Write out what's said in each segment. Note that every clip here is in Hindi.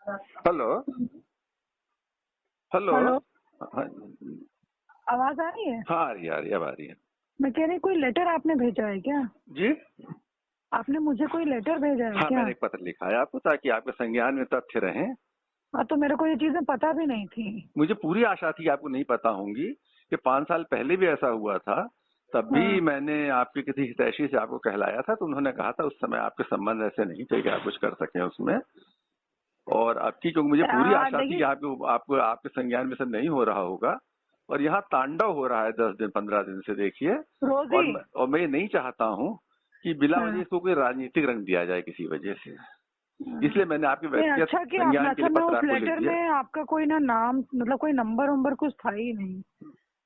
Hello hello. हेलो। हाँ आवाज आ रही है? हाँ, आ रही है, आ रही है, अब आ रही है। मैं कह रही कोई लेटर आपने भेजा है क्या? जी आपने मुझे कोई लेटर भेजा है हाँ, क्या? मैंने एक पत्र लिखा है आपको ताकि आपके संज्ञान में तथ्य रहें। हाँ, तो मेरे को ये चीजें पता भी नहीं थी। मुझे पूरी आशा थी कि आपको नहीं पता होंगी कि 5 साल पहले भी ऐसा हुआ था। तब भी हाँ। मैंने आपके किसी हितैषी से आपको कहलाया था, तो उन्होंने कहा था उस समय आपके संबंध ऐसे नहीं थे कि आप कुछ कर सकें उसमें। और आपकी, क्योंकि मुझे पूरी आशा थी कि देखिए आपको आपको आपके संज्ञान में सब नहीं हो रहा होगा। और यहाँ तांडव हो रहा है 10 दिन 15 दिन से, देखिए। रोजी। और मैं ये नहीं चाहता हूँ कि बिला वजह हाँ। इसको कोई राजनीतिक रंग दिया जाए किसी वजह से। हाँ। इसलिए मैंने आपके नहीं, व्यक्तिगत अच्छा कि आपने, संज्ञान के अच्छा लिए मैं पत्र उस आपको लिख लेटर दिया। में आपका कोई ना नाम, मतलब कोई नंबर वंबर कुछ था ही नहीं।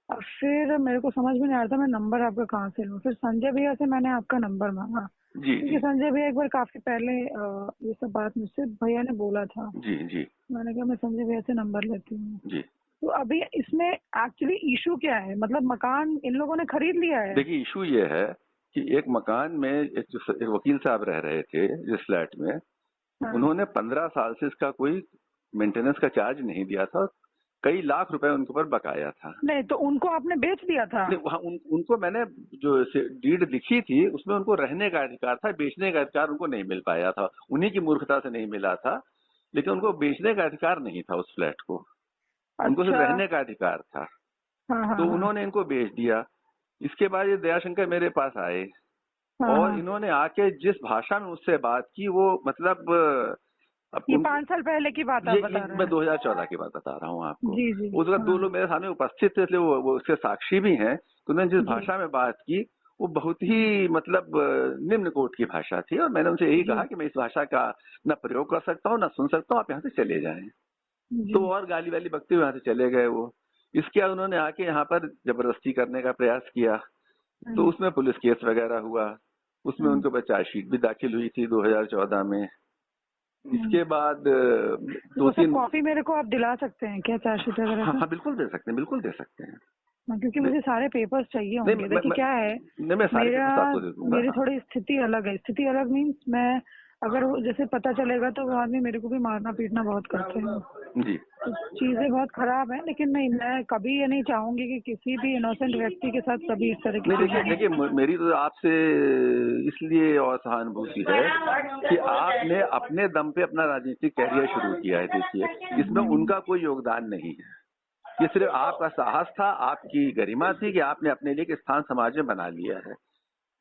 और फिर मेरे को समझ में नहीं आ रहा था मैं नंबर आपका कहाँ से लूँ। फिर संजय भैया से मैंने आपका नंबर मांगा, जी क्योंकि जी संजय भैया एक बार काफी पहले ये सब बात मुझसे भैया ने बोला था। जी जी मैंने कहा मैं संजय भैया से नंबर लेती हूँ। जी। तो अभी इसमें एक्चुअली इशू क्या है? मतलब मकान इन लोगों ने खरीद लिया है? देखिए, इशू ये है कि एक मकान में एक वकील साहब रह रहे थे जिस फ्लैट में, हाँ। उन्होंने 15 साल से इसका कोई मेंटेनेंस का चार्ज नहीं दिया था। कई लाख रुपए उनके ऊपर बकाया था। नहीं, तो उनको आपने बेच दिया था? नहीं, वहाँ उनको मैंने जो डीड लिखी थी उसमें उनको रहने का अधिकार था, बेचने का अधिकार उनको नहीं मिल पाया था। उन्हीं की मूर्खता से नहीं मिला था, लेकिन उनको बेचने का अधिकार नहीं था उस फ्लैट को। उनको सिर्फ अच्छा। रहने का अधिकार था। हाँ हाँ तो हाँ उन्होंने इनको बेच दिया। इसके बाद ये दयाशंकर मेरे पास आए हाँ और हाँ। इन्होंने आके जिस भाषा में मुझसे बात की, वो मतलब अब ये 5 साल पहले की बात आप ये बता रहे मैं हैं? 2014 की बात बता रहा हूँ आपको। जी जी। उस वक्त हाँ। 2 लोग मेरे सामने उपस्थित थे, इसलिए वो उसके साक्षी भी हैं। तो उन्होंने जिस जी भाषा में बात की वो बहुत ही मतलब निम्न कोटि की भाषा थी। और मैंने उनसे यही जी कहा कि मैं इस भाषा का न प्रयोग कर सकता हूँ न सुन सकता हूँ, आप यहाँ से चले जाएं। जी। तो और गाली वाली बकते हुए यहाँ से चले गए वो। इसके बाद उन्होंने आके यहाँ पर जबरदस्ती करने का प्रयास किया। तो उसमें पुलिस केस वगैरह हुआ। उसमें उनके ऊपर चार्जशीट भी दाखिल हुई थी 2014 में। इसके बाद तो दो वो सब तीन कॉपी मेरे को आप दिला सकते हैं क्या, चार्जशीट वगैरह हाँ का? हाँ, बिल्कुल दे सकते हैं, बिल्कुल दे सकते हैं। हाँ, क्योंकि नहीं मुझे सारे पेपर्स चाहिए नहीं, होंगे। देखिए क्या है, मैं सारे मेरा पेपर्स आपको दे दूंगा। मेरी हाँ थोड़ी स्थिति अलग है। स्थिति अलग मीन्स मैं, अगर वो जैसे पता चलेगा तो वो आदमी मेरे को भी मारना पीटना बहुत करते हैं। जी। तो चीजें बहुत खराब है, लेकिन नहीं, मैं कभी ये नहीं चाहूंगी कि किसी भी इनोसेंट व्यक्ति के साथ कभी इस तरह की नहीं, देखिए चीजें देखिए, मेरी तो आपसे इसलिए और सहानुभूति है कि आपने अपने दम पे अपना राजनीतिक कैरियर शुरू किया है। देखिए, इसमें उनका कोई योगदान नहीं है। ये सिर्फ आपका साहस था, आपकी गरिमा थी कि आपने अपने लिए एक स्थान समाज में बना लिया है।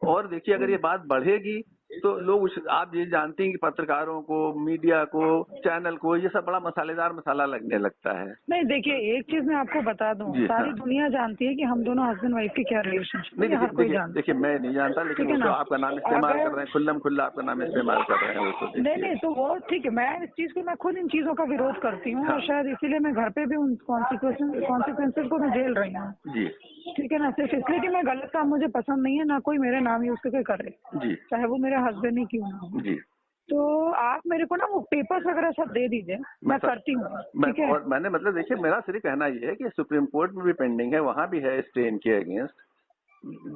और देखिए, अगर ये बात बढ़ेगी तो लोग आप ये जानते हैं कि पत्रकारों को, मीडिया को, चैनल को ये सब बड़ा मसालेदार मसाला लगने लगता है। नहीं, देखिए एक चीज मैं आपको बता दूं, जी सारी हाँ। दुनिया जानती है कि हम दोनों हस्बैंड वाइफ की क्या रिलेशनशिप है, नहीं, ये देखिए हर कोई देखिए जानता देखिए, मैं नहीं जानता, है। लेकिन ठीक वो है तो ना? आपका नाम इस्तेमाल कर अगर रहे हैं, खुल्लम खुल्ला आपका नाम इस्तेमाल कर रहे हैं, वो तो नहीं देखिए। नहीं, तो वो ठीक है, मैं इस चीज को, मैं खुद इन चीजों का विरोध करती हूँ, हाँ और शायद इसीलिए मैं घर पे भी उन कॉन्सिक्वेंसेज को मैं झेल रही हूँ। जी ठीक है ना? सिर्फ इसलिए कि मैं गलत काम मुझे पसंद नहीं है, ना कोई मेरे नाम यूज करके करे, जी चाहे वो मेरे हस्बैंड ही क्यों ना हो। जी। तो आप मेरे को ना वो पेपर्स वगैरह सब दे दीजिए, मैं मैं सब करती हूँ। मैं ठीक है? और मैंने मतलब देखिए, मेरा सिर्फ कहना ये है कि सुप्रीम कोर्ट में भी पेंडिंग है, वहां भी है स्टे इनके अगेंस्ट।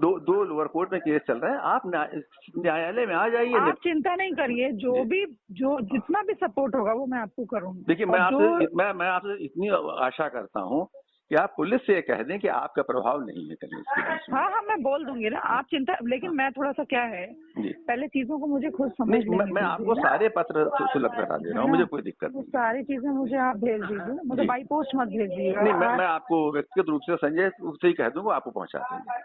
दो लोअर कोर्ट में केस चल रहा है। आप न्यायालय में आ जाइए। आप चिंता नहीं करिए, जी जो जितना भी सपोर्ट होगा वो मैं आपको करूंगी। देखिए, और जो मैं आपसे इतनी आशा करता हूँ कि आप पुलिस से ये कह दें कि आपका प्रभाव नहीं है कहीं इसके बीच में। हाँ हाँ, मैं बोल दूंगी ना, आप चिंता, लेकिन हाँ मैं थोड़ा सा क्या है, जी। पहले चीजों को मुझे खुद समझ नहीं, लेने मैं आपको दीजिए, सारे पत्र सुलभ करा दे रहा है हूँ, ना? मुझे कोई दिक्कत वो नहीं है। सारी चीजें मुझे आप भेज दीजिए, मतलब जी। बाई पोस्ट मत भेजिएगा नहीं, आप। मैं आपको व्यक्तिगत रूप से संजय से ही कह दूंगा, आपको पहुंचा देंगे।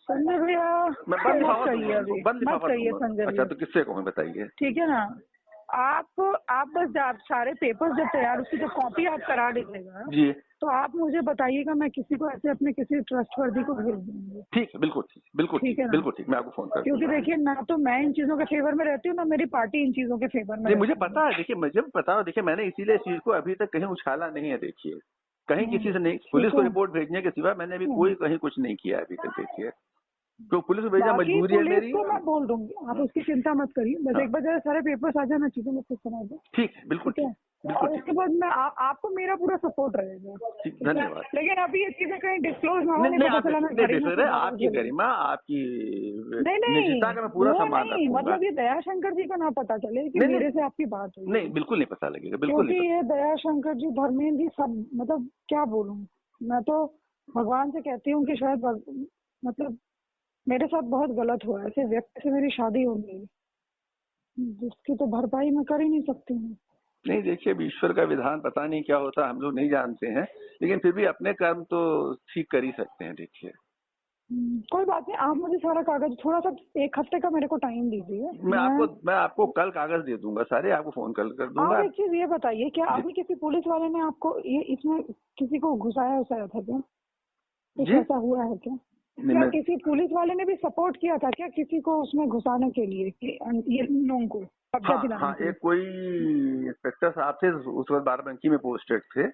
संजय भैया मैं बंद मत लिफाफा कहिए, दूंगा उनको, अभी बंद मत लिफाफा कहिए दूंगा। संजय अच्छा, भैया। तो किससे कहूँ बताइए। ठीक है ना? आप बस आप सारे पेपर्स जब तैयार, उसकी जब कॉपी आप करा दीजिएगा, जी तो आप मुझे बताइएगा, मैं किसी को ऐसे अपने किसी ट्रस्टवर्दी को भेज दूंगी। ठीक है, बिल्कुल ठीक, बिल्कुल ठीक ठीक, है ना? बिल्कुल ठीक, मैं आपको फोन कर क्योंकि दूंगा। देखिए, ना तो मैं इन चीजों के फेवर में रहती हूँ, ना मेरी पार्टी इन चीजों के फेवर में नहीं, मुझे रहती है। पता है, देखिए मुझे भी पता है। देखिए, मैंने इसीलिए इस चीज को अभी तक कहीं उछाला नहीं है। देखिए, कहीं किसी से नहीं, पुलिस ठीक को है। रिपोर्ट भेजने के सिवा मैंने अभी कोई कहीं कुछ नहीं किया अभी तक। देखिए, तो पुलिस को भेजना बाकी मजबूरी है पुलिस मेरी। को मैं बोल दूंगी, आप उसकी चिंता मत करिए, बस हाँ एक बार जरा सारे पेपर्स आ जाए, मैं चीजों में खुद समझ दूँ। ठीक है, बिल्कुल ठीक है? ठीक। बिल्कुल और उसके बाद मैं आपको मेरा पूरा सपोर्ट रहेगा। ठीक, धन्यवाद। लेकिन अभी ये चीजें कहीं डिस्क्लोज ना हो, नहीं नहीं नहीं, पता आप चला मैं नहीं गरिमा देख से रहे, नाराज आपकी हो गई। गरिमा, आपकी नहीं नहीं, निजता का मैं पूरा वो सम्मान नहीं, रखूंगा। मतलब ये दयाशंकर जी को ना पता चले कि नहीं मेरे नहीं से आपकी बात हुई। नहीं, बिल्कुल नहीं पता लगेगा, बिल्कुल क्योंकि नहीं ये दयाशंकर जी, धर्मेंद्र जी, सब मतलब क्या बोलूं, मैं तो भगवान से कहती हूँ कि शायद मतलब मेरे साथ बहुत गलत हुआ है। ऐसे व्यक्ति से मेरी शादी हो गई जिसकी तो भरपाई मैं कर ही नहीं सकती हूँ। नहीं, देखिए, अब ईश्वर का विधान पता नहीं क्या होता, हम लोग नहीं जानते हैं, लेकिन फिर भी अपने कर्म तो ठीक कर ही सकते हैं। देखिए, कोई बात नहीं, आप मुझे सारा कागज, थोड़ा सा 1 हफ्ते का मेरे को टाइम दीजिए। मैं आपको कल कागज दे दूंगा सारे, आपको फोन कर आप दूंगा। एक चीज ये बताइए, क्या अभी किसी पुलिस वाले ने आपको ये इसमें किसी को घुसाया उसाया था क्या? कुछ जी, ऐसा हुआ है क्या? नहीं, क्या किसी पुलिस वाले ने भी सपोर्ट किया था क्या किसी को उसमें घुसाने के लिए, कि ये लोगों को कब्जा हाँ दिलाने हाँ, के लिए? एक कोई इंस्पेक्टर साहब थे, उस वक्त बाराबंकी में पोस्टेड थे,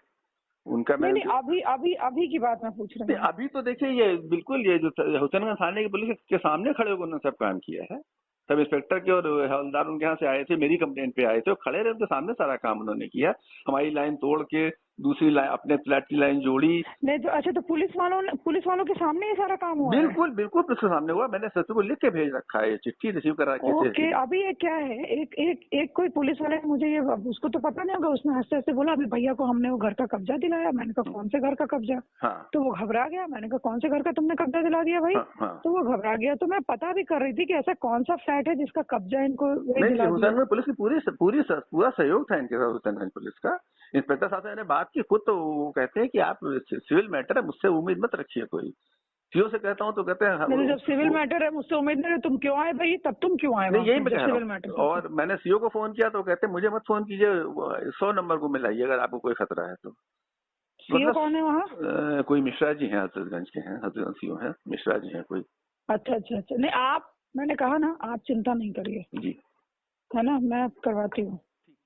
उनका नहीं मैंने नहीं, अभी अभी अभी की बात मैं पूछ रही नहीं, हूँ। अभी तो देखिए, ये बिल्कुल, ये जो हुसैनगंज थाने की पुलिस के सामने खड़े होकर उन्होंने सब काम किया है। सब इंस्पेक्टर के और हवलदार उनके यहाँ से आए थे, मेरी कंप्लेंट पे आए थे, वो खड़े रहे, उनके सामने सारा काम उन्होंने किया। हमारी लाइन तोड़ के दूसरी लाइन, अपने फ्लैट की लाइन जोड़ी। नहीं तो अच्छा, तो पुलिस वालों के सामने ये सारा काम हुआ है? बिल्कुल बिल्कुल, उसके सामने हुआ, मैंने सचिव को लिख के भेज रखा है, ये चिट्ठी रिसीव करा के ओके, अभी ये क्या है, एक एक एक कोई पुलिस वाले ने मुझे ये, उसको तो पता नहीं होगा, उसने हंसते हंसते बोला अभी भैया को हमने वो घर का कब्जा दिलाया। मैंने कहा कौन से घर का कब्जा? हाँ तो वो घबरा गया। मैंने कहा कौन से घर का तुमने कब्जा दिला दिया भाई? हाँ हाँ। तो वो घबरा गया। तो मैं पता भी कर रही थी कि ऐसा कौन सा फ्लैट है जिसका कब्जा इनको नहीं, दिला दिया। हुसैनगंज पुलिस की पूरा सहयोग था इनके साथ, हुसैनगंज पुलिस का। इंस्पेक्टर साहब से मैंने बात की खुद, तो वो कहते हैं कि आप सिविल मैटर है, मुझसे उम्मीद मत रखिए कोई। सीओ से कहता हूँ तो कहते हैं नहीं, जब सिविल मैटर है मुझसे उम्मीद नहीं, तुम क्यों आए भाई? तब तुम क्यों आए नहीं, वहाँ यही पे मैं जब कह सिविल रहा मैटर हूँ। था? और मैंने सीओ को फोन किया तो कहते हैं मुझे मत फोन कीजिए, 100 नंबर को मिलाइए अगर आपको कोई खतरा है तो। सीओ कौन है वहाँ? कोई मिश्रा जी हैं, हजरतगंज के हैं, हजरतगंज सीओ हैं, मिश्रा जी हैं कोई। अच्छा अच्छा अच्छा, नहीं आप, मैंने कहा ना, आप चिंता नहीं करिए, जी, है ना, मैं करवाती हूँ।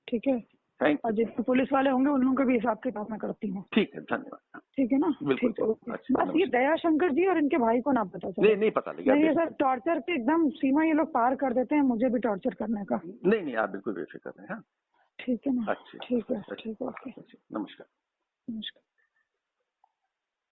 ठीक है, थैंक और यू। जितने पुलिस वाले होंगे उन लोगों का भी हिसाब किताब मैं करती हूँ। ठीक है, धन्यवाद। ठीक है ना? बिल्कुल ठीक है, ठीक। ओके। अच्छा, बस ये नमस्कार। दयाशंकर जी और इनके भाई को ना पता चले। नहीं नहीं, पता लगा। नहीं, ये सर टॉर्चर के एकदम सीमा ये लोग पार कर देते हैं, मुझे भी टॉर्चर करने का। नहीं नहीं, आप बिल्कुल बेफिक्र रहें। हाँ, ठीक है ना? अच्छी ठीक है, अच्छी ठीक है, ओके, अच्छी, नमस्कार। नमस्कार।